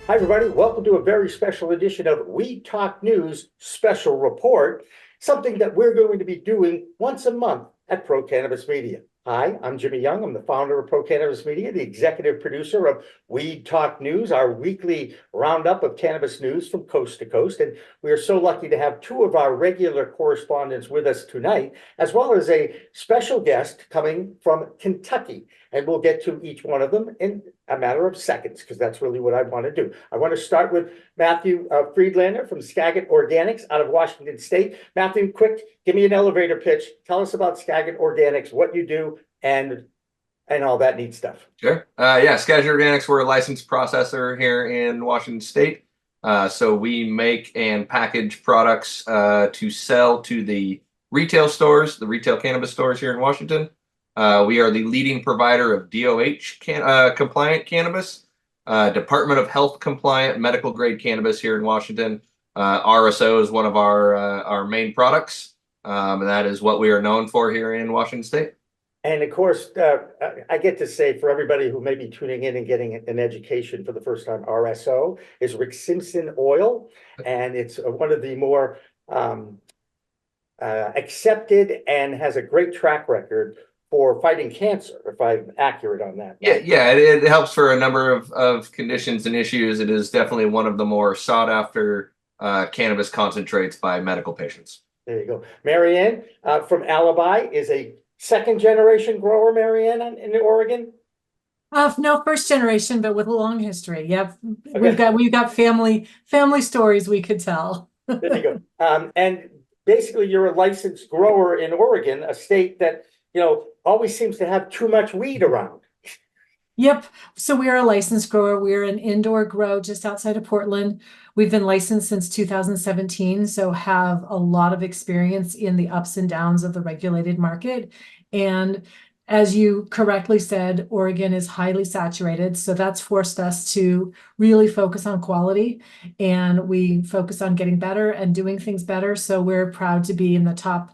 Hi, everybody. Welcome to a very special edition of We Talk News Special Report, something that we're going to be doing once a month at Pro Cannabis Media. Hi, I'm Jimmy Young. I'm the founder of Pro Cannabis Media, the executive producer of We Talk News, our weekly roundup of cannabis news from coast to coast. And we are so lucky to have two of our regular correspondents with us tonight, as well as a special guest coming from Kentucky. And we'll get to each one of them in a matter of seconds, because that's really what I want to do. I want to start with Matthew Friedlander from Skagit Organics out of Washington State. Matthew, quick, give me an elevator pitch. Tell us about Skagit Organics, what you do, and all that neat stuff. Sure. Skagit Organics, we're a licensed processor here in Washington State. So we make and package products to sell to the retail stores, the retail cannabis stores here in Washington. We are the leading provider of DOH compliant cannabis, Department of Health compliant medical grade cannabis here in Washington. RSO is one of our main products, and that is what we are known for here in Washington State. And of course, I get to say for everybody who may be tuning in and getting an education for the first time, RSO is Rick Simpson oil, and it's one of the more accepted and has a great track record for fighting cancer, if I'm accurate on that. It helps for a number of conditions and issues. It is definitely one of the more sought after cannabis concentrates by medical patients. There you go. Marianne from Alibi is a second generation grower, Marianne, in Oregon? No, first generation, but with a long history. Yep. Okay. We've got family stories we could tell. There you go. And basically you're a licensed grower in Oregon, a state that, always seems to have too much weed around. Yep. So we are a licensed grower. We're an indoor grow just outside of Portland. We've been licensed since 2017, so have a lot of experience in the ups and downs of the regulated market. And as you correctly said, Oregon is highly saturated. So that's forced us to really focus on quality, and we focus on getting better and doing things better. So we're proud to be in the top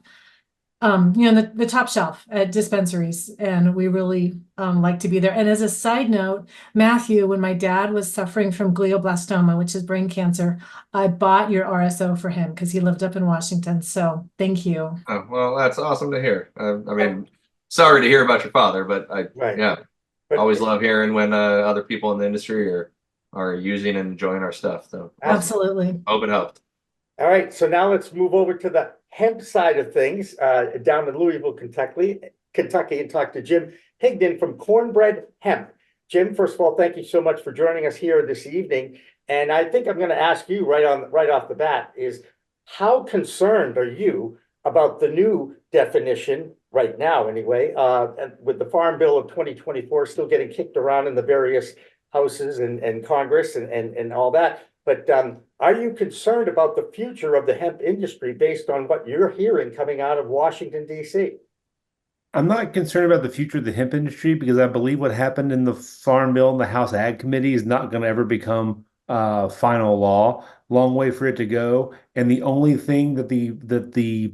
the top shelf at dispensaries, and we really like to be there. And as a side note, Matthew, when my dad was suffering from glioblastoma, which is brain cancer, I bought your RSO for him because he lived up in Washington. So thank you. Oh, well, that's awesome to hear. Sorry to hear about your father, but always love hearing when other people in the industry are using and enjoying our stuff. So absolutely. Hope it helped. All right, so now let's move over to the hemp side of things down in Louisville, Kentucky, and talk to Jim Higdon from Cornbread Hemp. Jim, first of all, thank you so much for joining us here this evening. And I think I'm going to ask you right off the bat is how concerned are you about the new definition right now, anyway, with the Farm Bill of 2024 still getting kicked around in the various houses and Congress and all that. But are you concerned about the future of the hemp industry based on what you're hearing coming out of Washington, D.C.? I'm not concerned about the future of the hemp industry because I believe what happened in the Farm Bill and the House Ag Committee is not going to ever become final law. Long way for it to go. And the only thing that the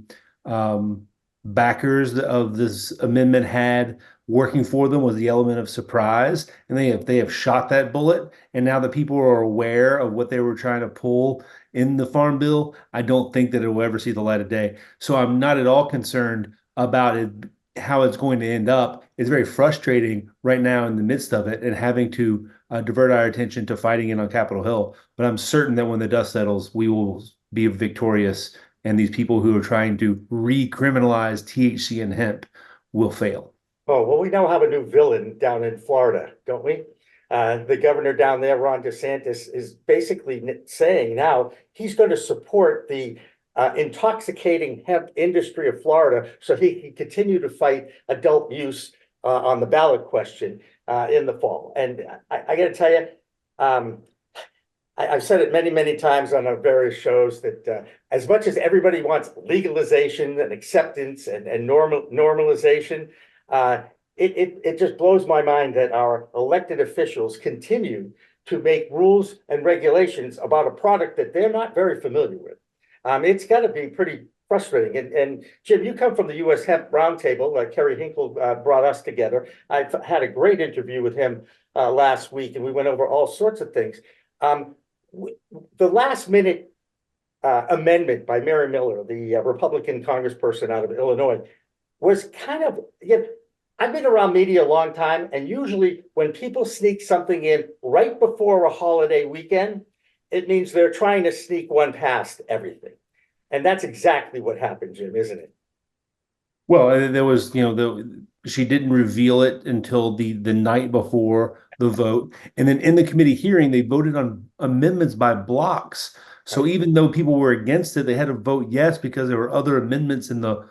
backers of this amendment had working for them was the element of surprise, and they have shot that bullet. And now that people are aware of what they were trying to pull in the Farm Bill, I don't think that it will ever see the light of day. So I'm not at all concerned about it, how it's going to end up. It's very frustrating right now in the midst of it and having to divert our attention to fighting it on Capitol Hill. But I'm certain that when the dust settles, we will be victorious, and these people who are trying to recriminalize THC and hemp will fail. Oh, well, we now have a new villain down in Florida, don't we? The governor down there, Ron DeSantis, is basically saying now he's going to support the intoxicating hemp industry of Florida so he can continue to fight adult use on the ballot question in the fall. And I got to tell you, I've said it many, many times on our various shows that as much as everybody wants legalization and acceptance and normalization, it just blows my mind that our elected officials continue to make rules and regulations about a product that they're not very familiar with. It's got to be pretty frustrating. And Jim, you come from the U.S. Hemp Roundtable. Kerry Hinkle brought us together. I've had a great interview with him last week, and we went over all sorts of things. The last minute amendment by Mary Miller, the Republican congressperson out of Illinois, was kind of, I've been around media a long time, and usually when people sneak something in right before a holiday weekend, it means they're trying to sneak one past everything. And that's exactly what happened, Jim, isn't it? Well, there was, she didn't reveal it until the night before the vote. And then in the committee hearing, they voted on amendments by blocks. So even though people were against it, they had to vote yes because there were other amendments in the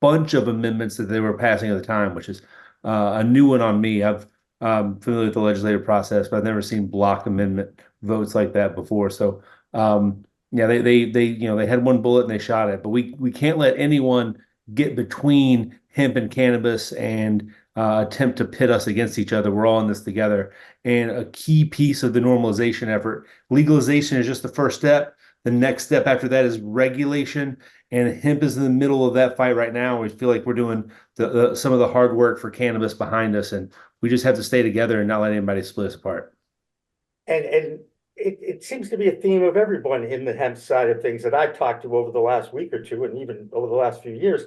bunch of amendments that they were passing at the time, which is a new one on me. I've familiar with the legislative process, but I've never seen block amendment votes like that before. So yeah, they had one bullet and they shot it, but we can't let anyone get between hemp and cannabis and attempt to pit us against each other. We're all in this together. And a key piece of the normalization effort, legalization is just the first step. The next step after that is regulation, and hemp is in the middle of that fight right now. We feel like we're doing some of the hard work for cannabis behind us, and we just have to stay together and not let anybody split us apart. And it seems to be a theme of everyone in the hemp side of things that I've talked to over the last week or two, and even over the last few years,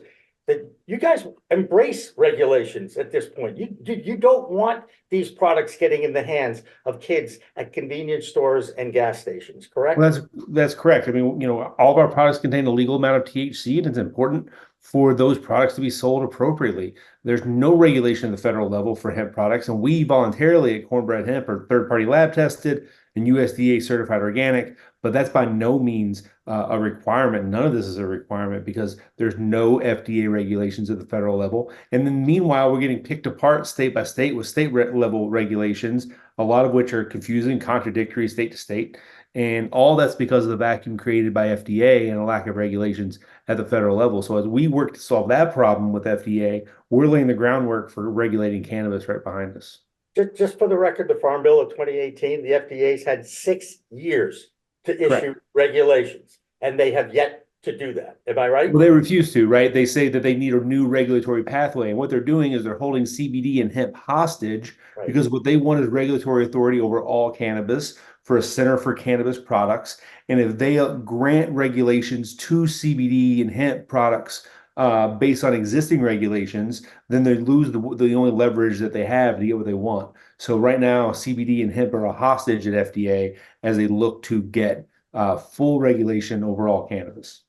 that you guys embrace regulations at this point. You don't want these products getting in the hands of kids at convenience stores and gas stations, correct? Well, that's correct. I mean, all of our products contain a legal amount of THC, and it's important for those products to be sold appropriately. There's no regulation at the federal level for hemp products, and we voluntarily at Cornbread Hemp are third-party lab tested and USDA certified organic, but that's by no means a requirement. None of this is a requirement because there's no FDA regulations at the federal level. And then meanwhile, we're getting picked apart state by state with state level regulations, a lot of which are confusing, contradictory state to state. And all that's because of the vacuum created by FDA and a lack of regulations at the federal level. So as we work to solve that problem with FDA, we're laying the groundwork for regulating cannabis right behind us. Just for the record, the Farm Bill of 2018, the FDA's had 6 years to issue Correct. regulations, and they have yet to do that. Am I right? Well, they refuse to, right? They say that they need a new regulatory pathway. And what they're doing is they're holding CBD and hemp hostage Right. because what they want is regulatory authority over all cannabis for a Center for Cannabis Products. And if they grant regulations to CBD and hemp products based on existing regulations, then they lose the only leverage that they have to get what they want. So right now, CBD and hemp are a hostage at FDA as they look to get full regulation over all cannabis.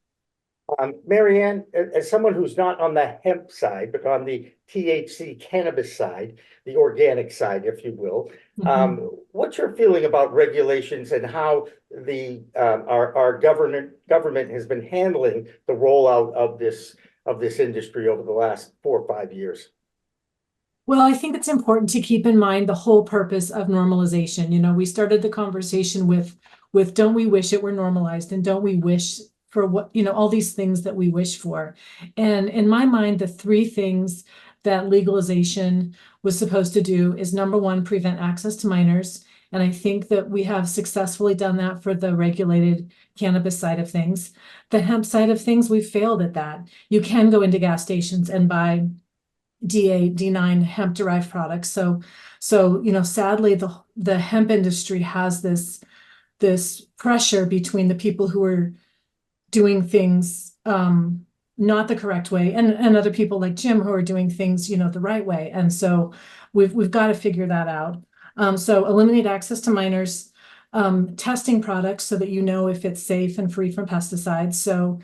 Marianne, as someone who's not on the hemp side, but on the THC cannabis side, the organic side, if you will, what's your feeling about regulations and how our government has been handling the rollout of this industry over the last 4 or 5 years? Well, I think it's important to keep in mind the whole purpose of normalization. We started the conversation with don't we wish it were normalized, and don't we wish for what, all these things that we wish for. And in my mind, the 3 things that legalization was supposed to do is, number 1, prevent access to minors. And I think that we have successfully done that for the regulated cannabis side of things. The hemp side of things, we've failed at that. You can go into gas stations and buy D8, D9 hemp derived products. So sadly, the hemp industry has this pressure between the people who are doing things not the correct way, and other people like Jim who are doing things the right way. And so we've got to figure that out. So eliminate access to minors, testing products so that if it's safe and free from pesticides. So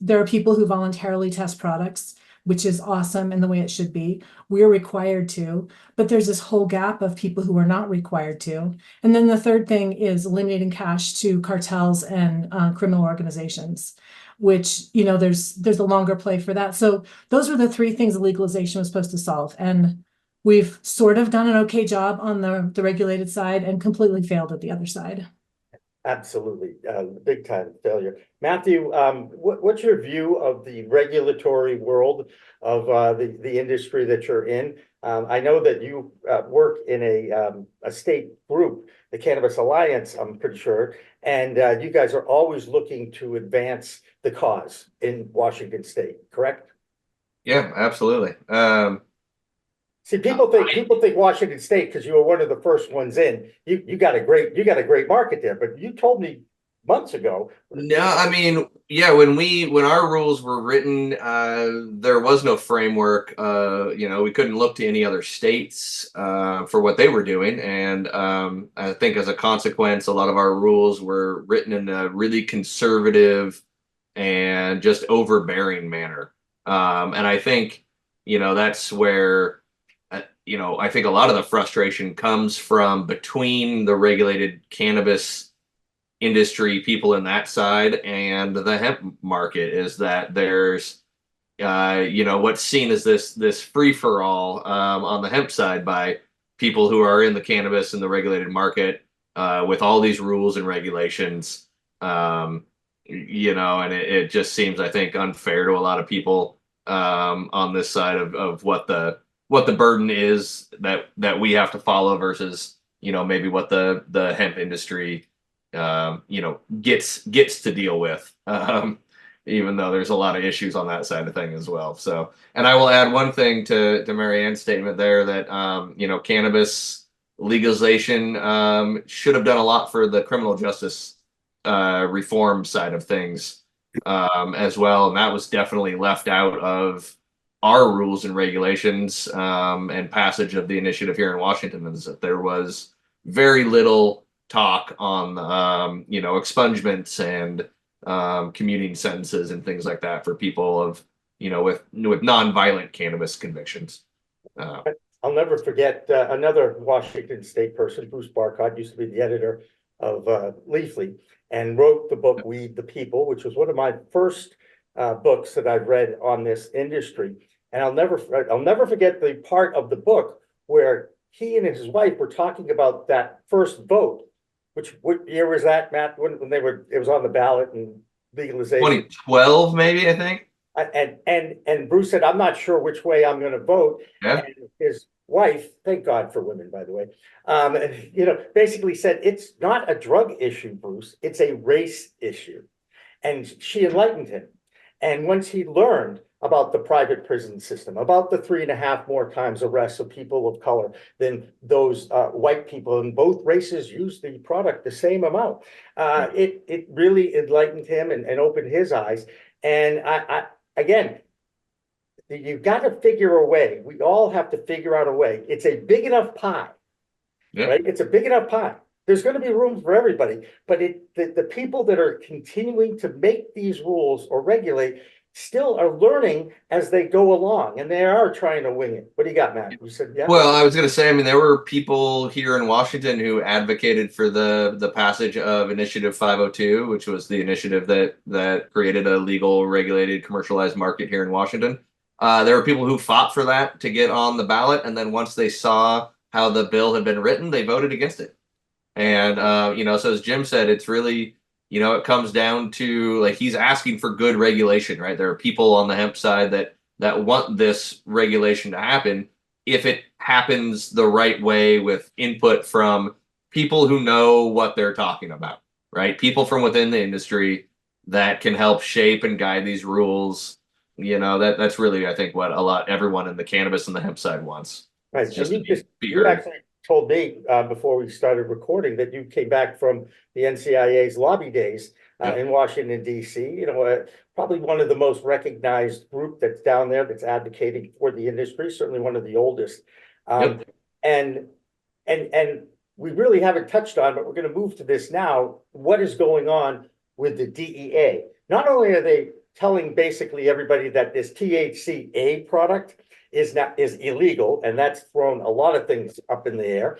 there are people who voluntarily test products, which is awesome and the way it should be. We're required to, but there's this whole gap of people who are not required to. And then the third thing is eliminating cash to cartels and criminal organizations, which, there's a longer play for that. So those were the 3 things legalization was supposed to solve. And we've sort of done an okay job on the regulated side and completely failed at the other side. Absolutely, big time failure. Matthew, what's your view of the regulatory world of the industry that you're in? I know that you work in a state group, the Cannabis Alliance, I'm pretty sure, and you guys are always looking to advance the cause in Washington State, correct? Yeah, absolutely. See, people think Washington State, because you were one of the first ones in, you got a great market there, but you told me months ago. No, I mean, yeah, when our rules were written, there was no framework. We couldn't look to any other states for what they were doing. And I think as a consequence, a lot of our rules were written in a really conservative and just overbearing manner. And I think, that's where, I think a lot of the frustration comes from between the regulated cannabis industry people in that side and the hemp market, is that there's what's seen as this free-for-all on the hemp side by people who are in the cannabis and the regulated market with all these rules and regulations, and it just seems, I think, unfair to a lot of people on this side of what the burden is that we have to follow versus maybe what the hemp industry gets to deal with, even though there's a lot of issues on that side of thing as well. So, and I will add one thing to Marianne's statement there, that cannabis legalization should have done a lot for the criminal justice reform side of things as well, and that was definitely left out of our rules and regulations and passage of the initiative here in Washington, is that there was very little talk on expungements and commuting sentences and things like that for people of with non-violent cannabis convictions. I'll never forget another Washington State person, Bruce Barcott, used to be the editor of Leafly, and wrote the book Weed the People, which was one of my first books that I've read on this industry. And I'll never forget the part of the book where he and his wife were talking about that first vote. What year was that, Matt? When it was on the ballot and legalization? 2012, maybe, I think. And Bruce said, "I'm not sure which way I'm going to vote." Yeah. And his wife, thank God for women, by the way, basically said, "It's not a drug issue, Bruce. It's a race issue." And she enlightened him. And once he learned about the private prison system, about the 3.5 more times arrests of people of color than those white people, and both races use the product the same amount, it really enlightened him and opened his eyes. And I again, you've got to figure a way. We all have to figure out a way. It's a big enough pie, right? It's a big enough pie. There's going to be room for everybody, but the people that are continuing to make these rules or regulate still are learning as they go along, and they are trying to wing it. What do you got, Matt? You said, yeah. Well, I was going to say, I mean, there were people here in Washington who advocated for the passage of Initiative 502, which was the initiative that created a legal, regulated, commercialized market here in Washington. There were people who fought for that to get on the ballot, and then once they saw how the bill had been written, they voted against it. And so as Jim said, it's really, it comes down to, like, he's asking for good regulation, right? There are people on the hemp side that want this regulation to happen if it happens the right way, with input from people who know what they're talking about, right? People from within the industry that can help shape and guide these rules. That's really, I think, what everyone in the cannabis and the hemp side wants. Right. It's just you actually told me before we started recording that you came back from the NCIA's lobby days in Washington, D.C. Probably one of the most recognized group that's down there that's advocating for the industry, certainly one of the oldest. And we really haven't touched on, but we're going to move to this now. What is going on with the DEA? Not only are they telling basically everybody that this THCA product is illegal, and that's thrown a lot of things up in the air,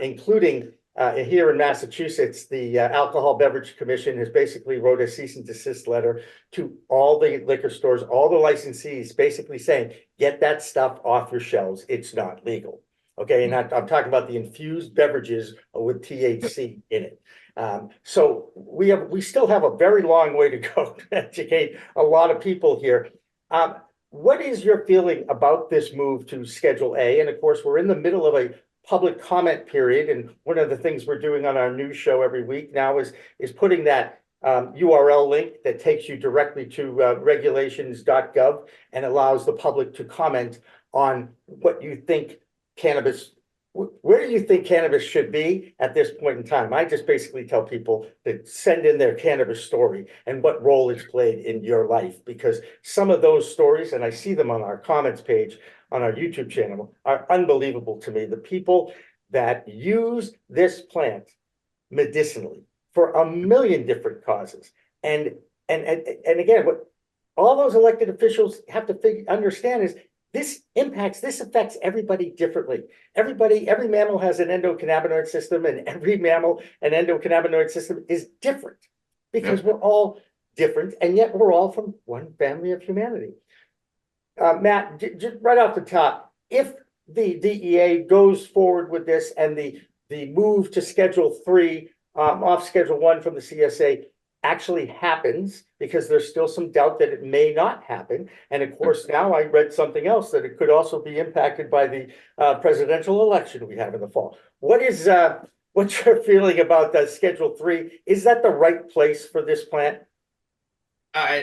including here in Massachusetts, the Alcohol Beverage Commission has basically wrote a cease and desist letter to all the liquor stores, all the licensees, basically saying, get that stuff off your shelves. It's not legal. Okay, and I'm talking about the infused beverages with THC in it. So we still have a very long way to go to educate a lot of people here. What is your feeling about this move to Schedule A? And of course, we're in the middle of a public comment period. And one of the things we're doing on our news show every week now is putting that URL link that takes you directly to regulations.gov and allows the public to comment on what you think cannabis, where do you think cannabis should be at this point in time? I just basically tell people to send in their cannabis story and what role it's played in your life, because some of those stories, and I see them on our comments page on our YouTube channel, are unbelievable to me. The people that use this plant medicinally for a million different causes. And again, what all those elected officials have to understand is this affects everybody differently. Every mammal has an endocannabinoid system, and every mammal and endocannabinoid system is different because we're all different, and yet we're all from one family of humanity. Matt, just right off the top, if the DEA goes forward with this and the move to Schedule 3 off Schedule 1 from the CSA actually happens, because there's still some doubt that it may not happen. And of course, now I read something else that it could also be impacted by the presidential election we have in the fall. What's your feeling about the Schedule 3? Is that the right place for this plant?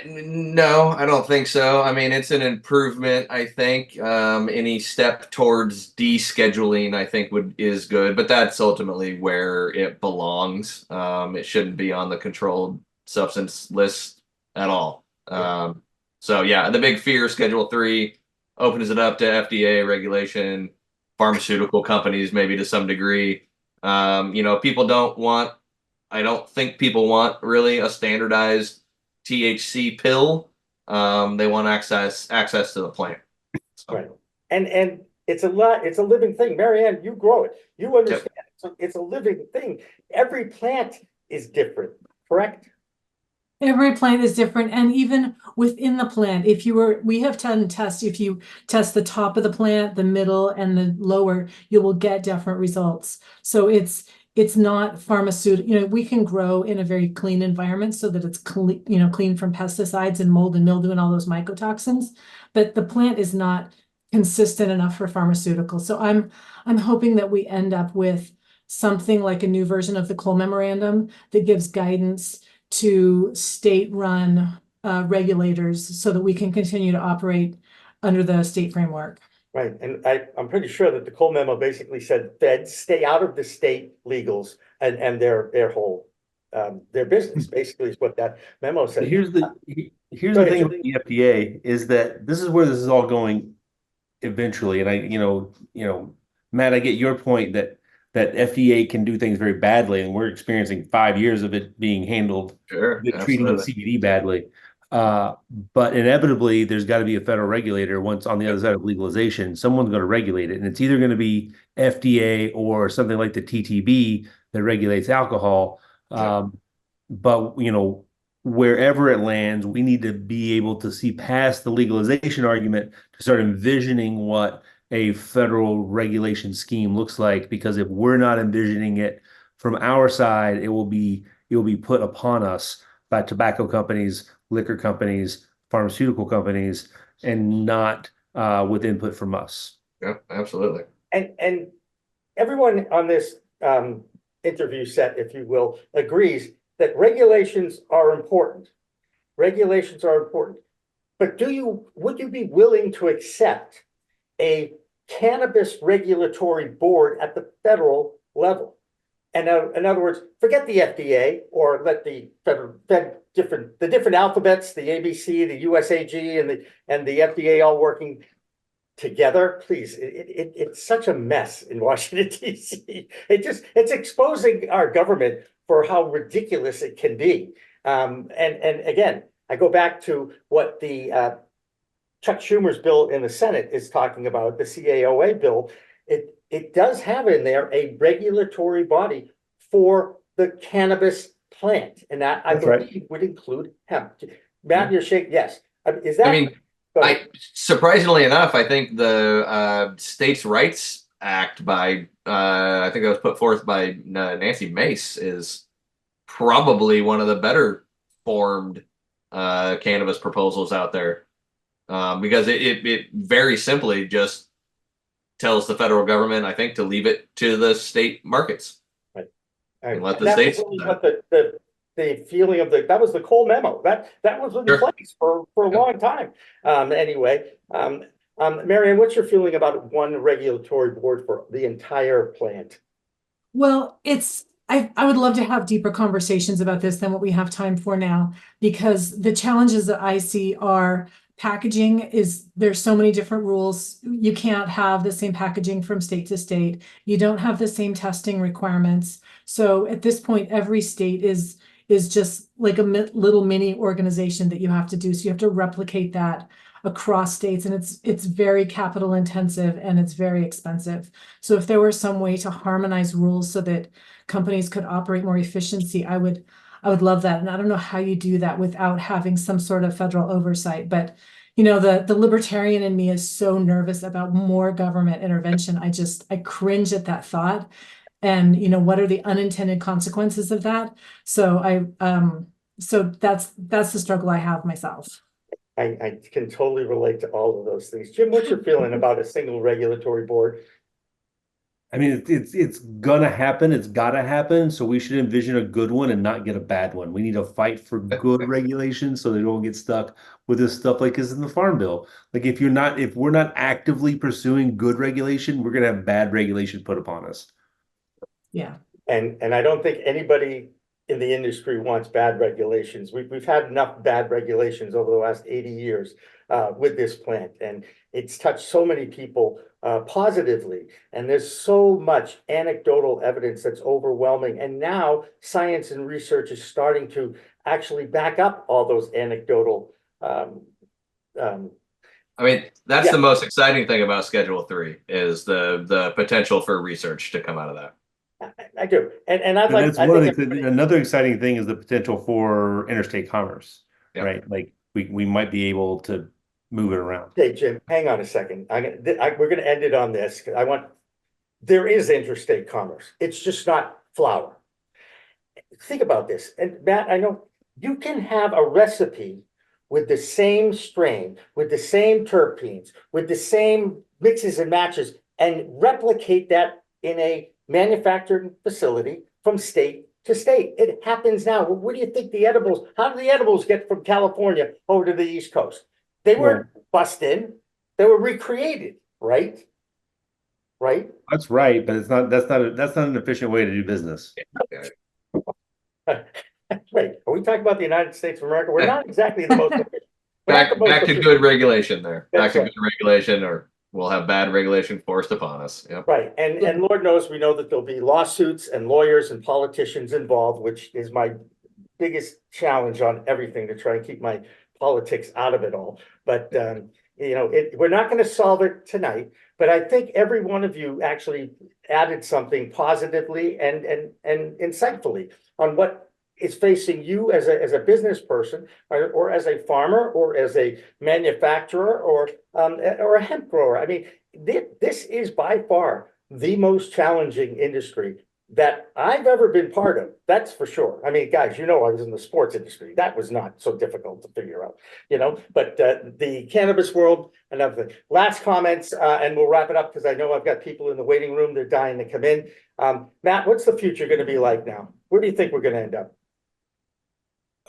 No, I don't think so. I mean, it's an improvement, I think. Any step towards descheduling, I think, is good, but that's ultimately where it belongs. It shouldn't be on the controlled substance list at all. So yeah, the big fear, Schedule 3 opens it up to FDA regulation, pharmaceutical companies, maybe to some degree. People don't want, I don't think people want really a standardized THC pill. They want access to the plant. So. Right. And it's a living thing. Marianne, you grow it. You understand. Yep. So it's a living thing. Every plant is different, correct? Every plant is different, and even within the plant, we have done tests. If you test the top of the plant, the middle, and the lower, you will get different results. So it's not pharmaceutical. We can grow in a very clean environment so that it's clean, clean from pesticides and mold and mildew and all those mycotoxins. But the plant is not consistent enough for pharmaceuticals. So I'm hoping that we end up with something like a new version of the Cole Memorandum that gives guidance to state-run regulators so that we can continue to operate under the state framework. Right, and I'm pretty sure that the Cole memo basically said feds stay out of the state legals and their whole their business basically is what that memo said. Here's the thing about the FDA is that this is where this is all going eventually. And Matt, I get your point that FDA can do things very badly, and we're experiencing 5 years of it being handled, treating CBD badly. But inevitably, there's got to be a federal regulator once on the other side of legalization. Someone's going to regulate it, and it's either going to be FDA or something like the TTB that regulates alcohol. But wherever it lands, we need to be able to see past the legalization argument to start envisioning what a federal regulation scheme looks like. Because if we're not envisioning it from our side, it will be put upon us by tobacco companies, liquor companies, pharmaceutical companies, and not with input from us. Yeah, absolutely. And everyone on this interview set, if you will, agrees that regulations are important. Regulations are important. But would you be willing to accept a cannabis regulatory board at the federal level? And in other words, forget the FDA, or let the different alphabets, the ABC, the USAG, and the FDA all working together. Please, it's such a mess in Washington, D.C. It's exposing our government for how ridiculous it can be. And again, I go back to what the Chuck Schumer's bill in the Senate is talking about, the CAOA bill. It does have in there a regulatory body for the cannabis plant, and that I believe would include hemp. Matt, you're shaking. Yes, is that? I mean, surprisingly enough, I think the States' Rights Act by I think it was put forth by Nancy Mace is probably one of the better formed cannabis proposals out there, because it very simply just tells the federal government, I think, to leave it to the state markets. Right. And let the states. Really what the feeling of that was the Cole memo. That was in place for a long time. Anyway, Marianne, what's your feeling about one regulatory board for the entire plant? Well, I would love to have deeper conversations about this than what we have time for now, because the challenges that I see are packaging there's so many different rules. You can't have the same packaging from state to state. You don't have the same testing requirements. So at this point, every state is just like a little mini organization that you have to do. So you have to replicate that across states, and it's very capital intensive and it's very expensive. So if there were some way to harmonize rules so that companies could operate more efficiency, I would love that. And I don't know how you do that without having some sort of federal oversight. But the libertarian in me is so nervous about more government intervention. I cringe at that thought. And what are the unintended consequences of that? So so that's the struggle I have myself. I can totally relate to all of those things. Jim, what's your feeling about a single regulatory board? I mean, it's gonna happen. It's gotta happen. So we should envision a good one and not get a bad one. We need to fight for good regulations so they don't get stuck with this stuff like this in the Farm Bill. Like if we're not actively pursuing good regulation, we're gonna have bad regulation put upon us. Yeah. And I don't think anybody in the industry wants bad regulations. We've had enough bad regulations over the last 80 years with this plant, and it's touched so many people positively. And there's so much anecdotal evidence that's overwhelming. And now science and research is starting to actually back up all those anecdotal. I mean, that's the most exciting thing about Schedule 3 is the potential for research to come out of that. I do. And I'd like, that's one of another exciting thing is the potential for interstate commerce, right? Like we might be able to move it around. Hey, Jim, hang on a second. We're going to end it on this. There is interstate commerce. It's just not flour. Think about this. And Matt, I know you can have a recipe with the same strain, with the same terpenes, with the same mixes and matches, and replicate that in a manufacturing facility from state to state. It happens now. Well, where do you think how do the edibles get from California over to the East Coast? They weren't bussed in, they were recreated, right? Right? That's right, but that's not an efficient way to do business. Wait, are we talking about the United States of America? We're not exactly the most efficient. Back to good regulation there. That's back to good regulation, or we'll have bad regulation forced upon us. Yep. Right. And Lord knows we know that there'll be lawsuits and lawyers and politicians involved, which is my biggest challenge on everything, to try and keep my politics out of it all. But we're not going to solve it tonight. But I think every one of you actually added something positively and insightfully on what is facing you as a business person, or as a farmer, or as a manufacturer, or a hemp grower. I mean, this is by far the most challenging industry that I've ever been part of. That's for sure. I mean, guys, I was in the sports industry. That was not so difficult to figure out, but the cannabis world, another thing. Last comments, and we'll wrap it up because I know I've got people in the waiting room. They're dying to come in. Matt, what's the future going to be like now? Where do you think we're going to end up?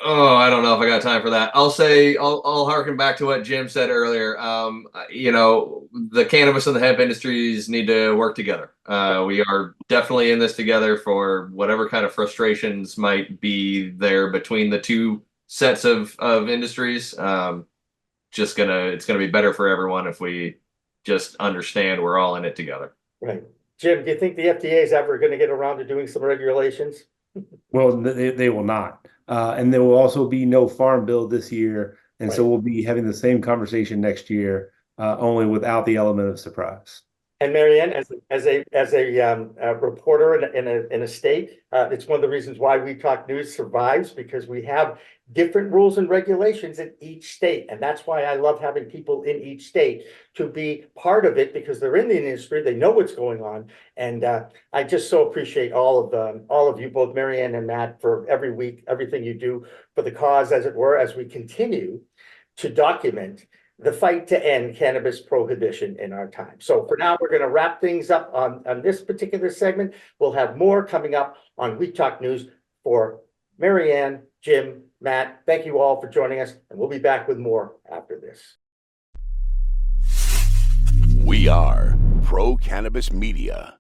Oh, I don't know if I got time for that. I'll harken back to what Jim said earlier. The cannabis and the hemp industries need to work together. We are definitely in this together for whatever kind of frustrations might be there between the two sets of industries. It's gonna be better for everyone if we just understand we're all in it together. Right. Jim, do you think the FDA is ever going to get around to doing some regulations? Well, they will not. And there will also be no farm bill this year. And so we'll be having the same conversation next year, only without the element of surprise. And Marianne, as a reporter in a state, it's one of the reasons why We Talk News survives, because we have different rules and regulations in each state. And that's why I love having people in each state to be part of it, because they're in the industry, they know what's going on. And I just so appreciate all of you, both Marianne and Matt, for every week, everything you do for the cause, as it were, as we continue to document the fight to end cannabis prohibition in our time. So for now, we're going to wrap things up on this particular segment. We'll have more coming up on We Talk News. For Marianne, Jim, Matt, thank you all for joining us, and we'll be back with more after this. We are Pro Cannabis Media.